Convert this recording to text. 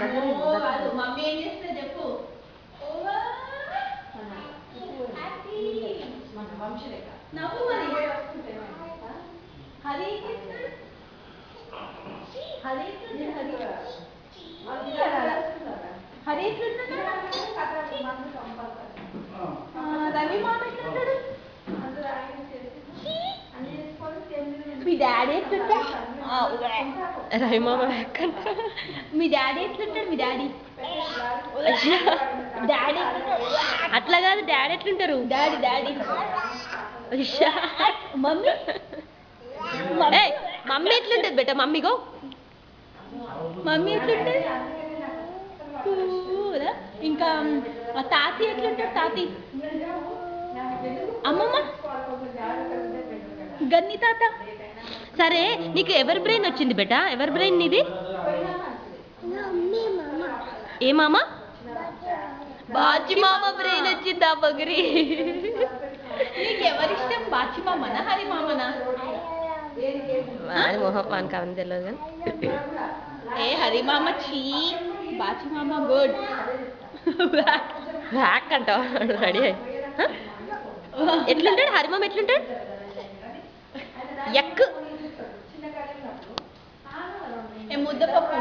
Mummy ఏం చేస్తే చెప్పు. నవ్వు మరి హరి హరి రవి మామ ఎట్లుంటాడు. మీ డాడీ ఎట్లుంటా రవి మామ మీ డాడీ ఎట్లుంటాడు. మీ డాడీ డాడీ అట్లా కాదు. డాడీ ఎట్లుంటారు. డాడీ మమ్మీ మమ్మీ ఎట్లుంటది బేట. మమ్మీగో మమ్మీ ఎట్లుంటది. ఇంకా తాతి ఎట్లుంటాడు. తాతి అమ్మమ్మ గన్ని తాత. సరే నీకు ఎవరి బ్రెయిన్ వచ్చింది బేట. ఎవరి బ్రెయిన్ నీది. ఏ మామ. బాచి మామ బ్రెయిన్ వచ్చిందా బగిరి. నీకు ఎవరిష్టం. బాచి మామనా హరి మామనా. అది మొహం వానికి అవన్నీ తెలియదు కానీ ఏ హరి మామ చీ బాచి మామ గుడ్. బ్యాక్ అంటావా రెడీ అయ్యి. ఎట్లుంటాడు హరి మామ. ఎట్లుంటాడు. ఎక్కు ముద్దపప్పు.